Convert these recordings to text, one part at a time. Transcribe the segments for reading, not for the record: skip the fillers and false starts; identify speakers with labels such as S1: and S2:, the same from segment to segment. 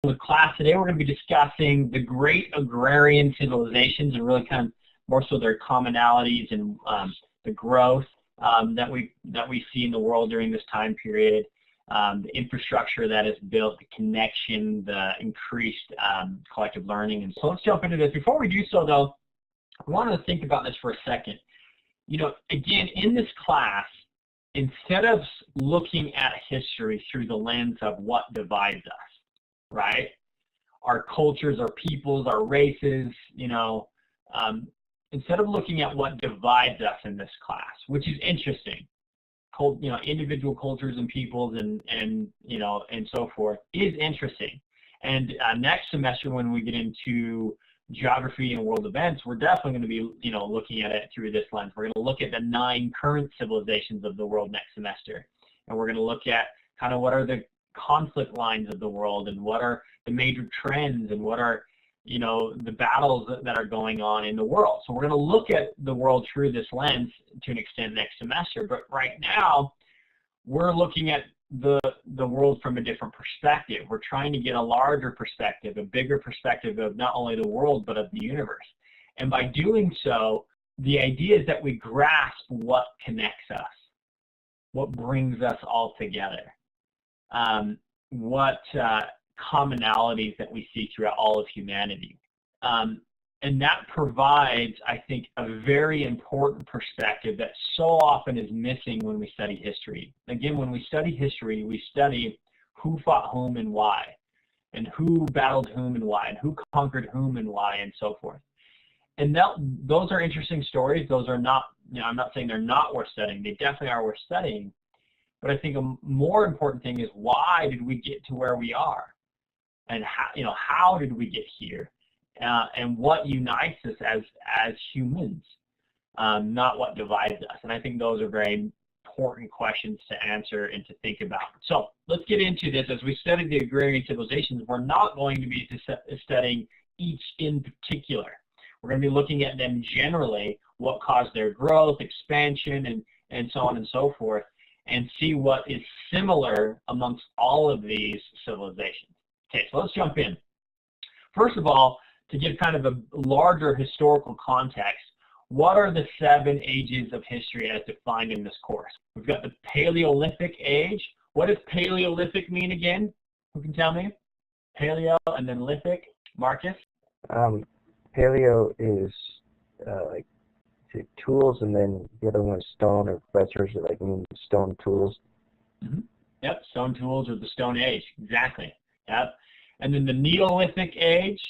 S1: the class today, we're going to be discussing the great agrarian civilizations and really kind of more so their commonalities and the growth that we see in the world during this time period, the infrastructure that is built, the connection, the increased collective learning. And so let's jump into this. Before we do so, though, I want to think about this for a second. You know, again, in this class, instead of looking at history through the lens of what divides us, right? Our cultures, our peoples, our races, you know, instead of looking at what divides us in this class, which is interesting, you know, individual cultures and peoples and you know, and so forth is interesting. And next semester when we get into geography and world events, we're definitely going to be, you know, looking at it through this lens. We're going to look at the 9 current civilizations of the world next semester. And we're going to look at kind of what are the conflict lines of the world and what are the major trends and what are, you know, the battles that are going on in the world. So we're going to look at the world through this lens to an extent next semester. But right now, we're looking at the world from a different perspective. We're trying to get a larger perspective, a bigger perspective of not only the world, but of the universe. And by doing so, the idea is that we grasp what connects us, what brings us all together, what commonalities that we see throughout all of humanity. And that provides, I think, a very important perspective that so often is missing when we study history. Again, when we study history, we study who fought whom and why, and who battled whom and why, and who conquered whom and why, and so forth. And those are interesting stories. Those are not, you know, I'm not saying they're not worth studying. They definitely are worth studying. But I think a more important thing is, why did we get to where we are? And how, you know, how did we get here? And what unites us as humans, not what divides us. And I think those are very important questions to answer and to think about. So let's get into this. As we study the agrarian civilizations, we're not going to be studying each in particular. We're going to be looking at them generally, what caused their growth, expansion, and so on and so forth, and see what is similar amongst all of these civilizations. Okay, so let's jump in. First of all, to give kind of a larger historical context, what are the 7 ages of history as defined in this course? We've got the Paleolithic age. What does Paleolithic mean again? Who can tell me? Paleo and then lithic. Marcus?
S2: Paleo is like tools, and then the other one is stone, or professors like mean stone tools.
S1: Mm-hmm. Yep, stone tools or the Stone Age, exactly. Yep. And then the Neolithic age,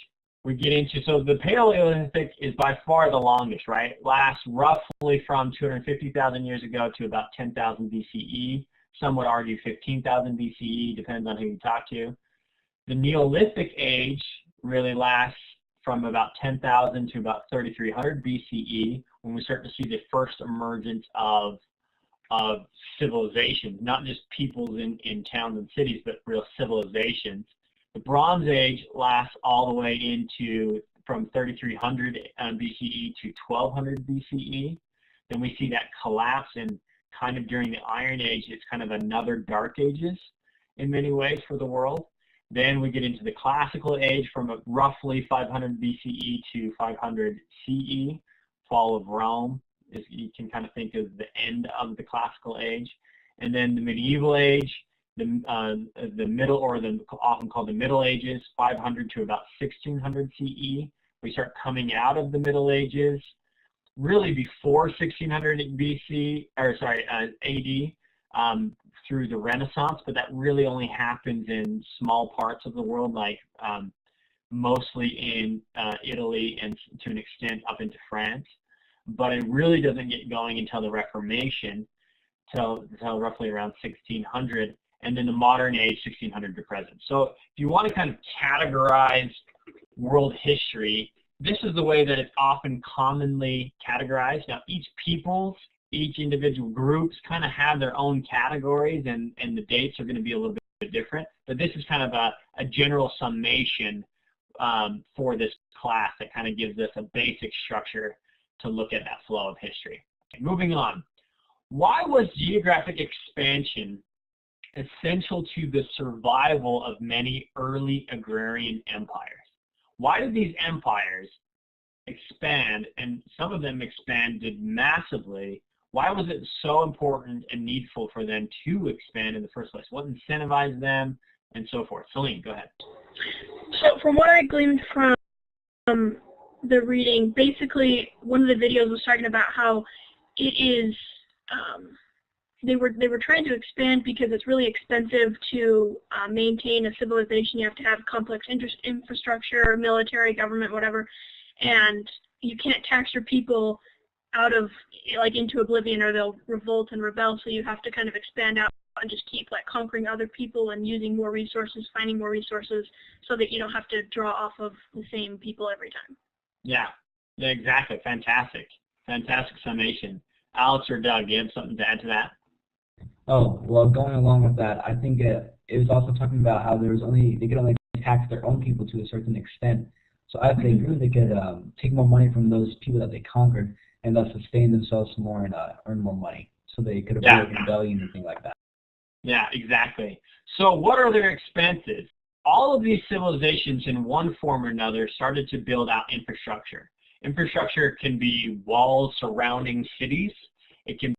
S1: we get into, so the Paleolithic is by far the longest, right? It lasts roughly from 250,000 years ago to about 10,000 BCE. Some would argue 15,000 BCE, depends on who you talk to. The Neolithic age really lasts from about 10,000 to about 3,300 BCE, when we start to see the first emergence of civilizations, not just peoples in towns and cities, but real civilizations. The Bronze Age lasts all the way into from 3,300 BCE to 1,200 BCE. Then we see that collapse, and kind of during the Iron Age, it's kind of another dark ages in many ways for the world. Then we get into the Classical Age from roughly 500 BCE to 500 CE, fall of Rome. You can kind of think of the end of the Classical Age. And then the Medieval Age, the middle, or the often called the Middle Ages, 500 to about 1600 CE. We start coming out of the Middle Ages really before 1600 BC, or sorry, AD, through the Renaissance, but that really only happens in small parts of the world, like mostly in Italy and to an extent up into France. But it really doesn't get going until the Reformation, till roughly around 1600. And then the modern age, 1600 to present. So if you want to kind of categorize world history, this is the way that it's often commonly categorized. Now, each peoples, each individual groups kind of have their own categories, and the dates are going to be a little bit different. But this is kind of a general summation for this class that kind of gives us a basic structure to look at that flow of history. Moving on. Why was geographic expansion essential to the survival of many early agrarian empires. Why did these empires expand, and some of them expanded massively? Why was it so important and needful for them to expand in the first place? What incentivized them, and so forth? Celine, go ahead.
S3: So from what I gleaned from the reading, basically one of the videos was talking about how it is, they were trying to expand because it's really expensive to maintain a civilization. You have to have complex infrastructure, military, government, whatever, and you can't tax your people out of, like, into oblivion, or they'll revolt and rebel, so you have to kind of expand out and just keep, like, conquering other people and using more resources, finding more resources, so that you don't have to draw off of the same people every time.
S1: Yeah, exactly. Fantastic. Fantastic summation. Alex or Doug, do you have something to add to that?
S4: Oh, well, going along with that, I think it was also talking about how they could only tax their own people to a certain extent. So if they grew, they could take more money from those people that they conquered, and thus sustain themselves more and earn more money. So they could avoid rebellion and things like that.
S1: Yeah, exactly. So what are their expenses? All of these civilizations in one form or another started to build out infrastructure. Infrastructure can be walls surrounding cities. It can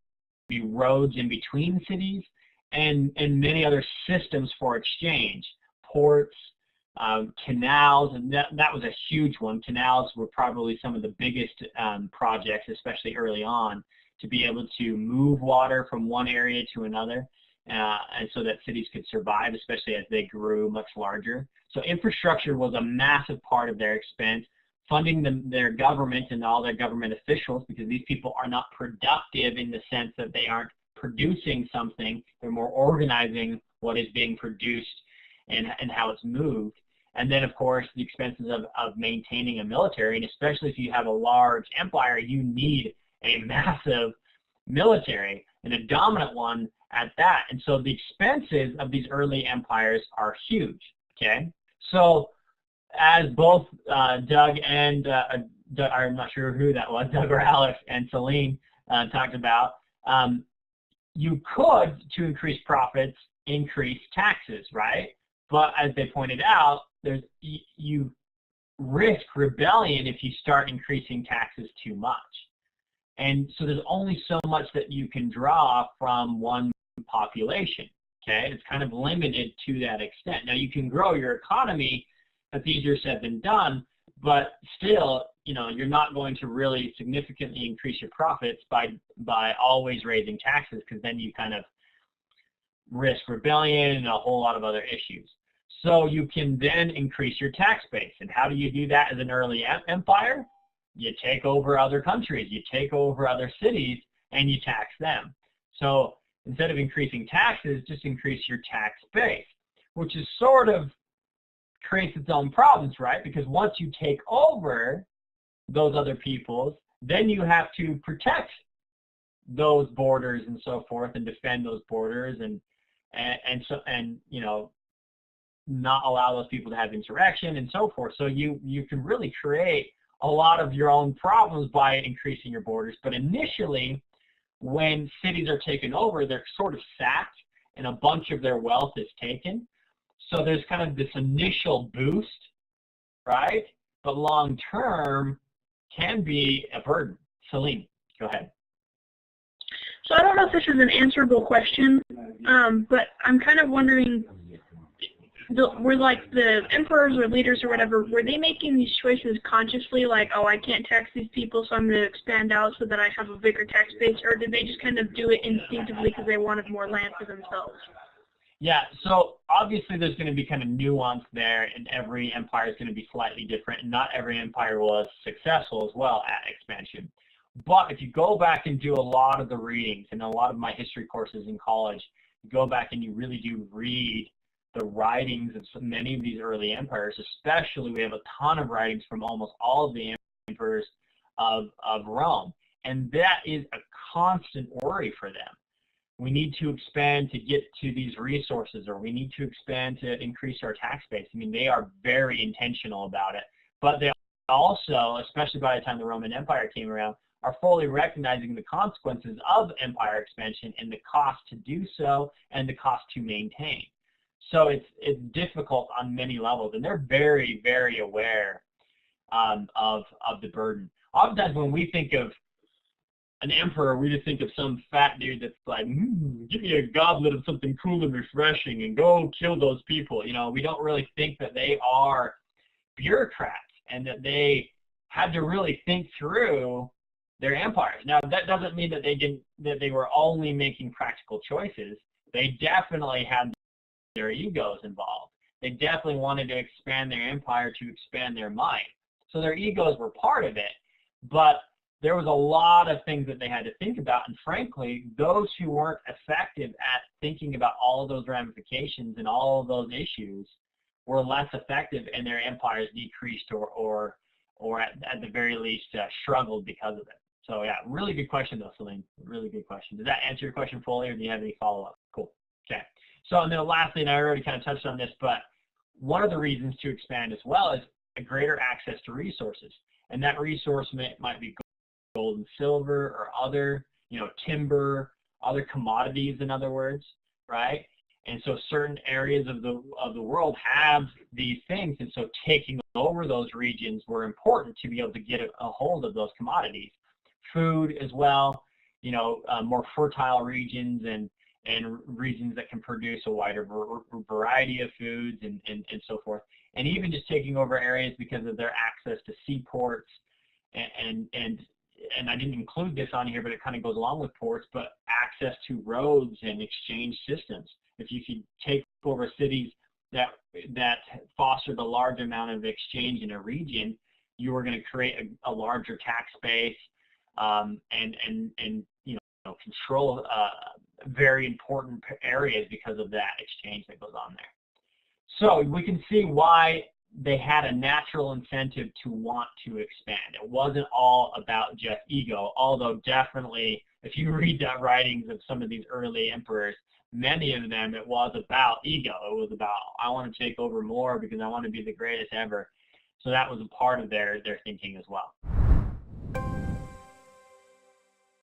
S1: be roads in between cities, and many other systems for exchange. Ports, canals, and that was a huge one. Canals were probably some of the biggest projects, especially early on, to be able to move water from one area to another, and so that cities could survive, especially as they grew much larger. So infrastructure was a massive part of their expense. Funding their government and all their government officials, because these people are not productive in the sense that they aren't producing something. They're more organizing what is being produced and how it's moved. And then, of course, the expenses of maintaining a military, and especially if you have a large empire, you need a massive military, and a dominant one at that. And so the expenses of these early empires are huge, okay? So as both Doug and, I'm not sure who that was, Doug or Alex and Celine talked about, you could, to increase profits, increase taxes, right? But as they pointed out, you risk rebellion if you start increasing taxes too much. And so there's only so much that you can draw from one population, okay? It's kind of limited to that extent. Now you can grow your economy. That's easier said than done, but still, you know, you're not going to really significantly increase your profits by always raising taxes, because then you kind of risk rebellion and a whole lot of other issues. So you can then increase your tax base. And how do you do that as an early empire? You take over other countries, you take over other cities, and you tax them. So instead of increasing taxes, just increase your tax base, which is sort of creates its own problems, right? Because once you take over those other peoples, then you have to protect those borders and so forth, and defend those borders, and you know, not allow those people to have insurrection and so forth. So you can really create a lot of your own problems by increasing your borders. But initially, when cities are taken over, they're sort of sacked, and a bunch of their wealth is taken. So there's kind of this initial boost, right? But long term can be a burden. Celine, go ahead.
S3: So I don't know if this is an answerable question, but I'm kind of wondering, were like the emperors or leaders or whatever, were they making these choices consciously, like, oh, I can't tax these people, so I'm going to expand out so that I have a bigger tax base, or did they just kind of do it instinctively because they wanted more land for themselves?
S1: Yeah, so obviously there's going to be kind of nuance there, and every empire is going to be slightly different, and not every empire was successful as well at expansion. But if you go back and do a lot of the readings, and a lot of my history courses in college, you go back and you really do read the writings of many of these early empires. Especially, we have a ton of writings from almost all of the emperors of Rome, and that is a constant worry for them. We need to expand to get to these resources, or we need to expand to increase our tax base. I mean, they are very intentional about it, but they also, especially by the time the Roman Empire came around, are fully recognizing the consequences of empire expansion and the cost to do so and the cost to maintain. So it's difficult on many levels, and they're very, very aware of the burden. Oftentimes when we think of an emperor, we just think of some fat dude that's like, give me a goblet of something cool and refreshing and go kill those people. You know, we don't really think that they are bureaucrats and that they had to really think through their empires. Now, that doesn't mean that they were only making practical choices. They definitely had their egos involved. They definitely wanted to expand their empire to expand their might. So their egos were part of it, but there was a lot of things that they had to think about, and frankly, those who weren't effective at thinking about all of those ramifications and all of those issues were less effective, and their empires decreased or at the very least struggled because of it. So yeah, really good question though, Celine. Really good question. Does that answer your question fully, or do you have any follow-up? Cool. Okay. So and then lastly, and I already kind of touched on this, but one of the reasons to expand as well is a greater access to resources, and that resource might be gold and silver or other, timber, other commodities, in other words, right? And so certain areas of the world have these things, and so taking over those regions were important to be able to get a hold of those commodities. Food as well, more fertile regions and regions that can produce a wider variety of foods and so forth. And even just taking over areas because of their access to seaports and I didn't include this on here, but it kind of goes along with ports, but access to roads and exchange systems. If you could take over cities that fostered a large amount of exchange in a region, you were going to create a larger tax base and control very important areas because of that exchange that goes on there. So we can see why they had a natural incentive to want to expand. It wasn't all about just ego, although definitely if you read the writings of some of these early emperors, many of them, it was about ego. It was about, I want to take over more because I want to be the greatest ever. So that was a part of their thinking as well.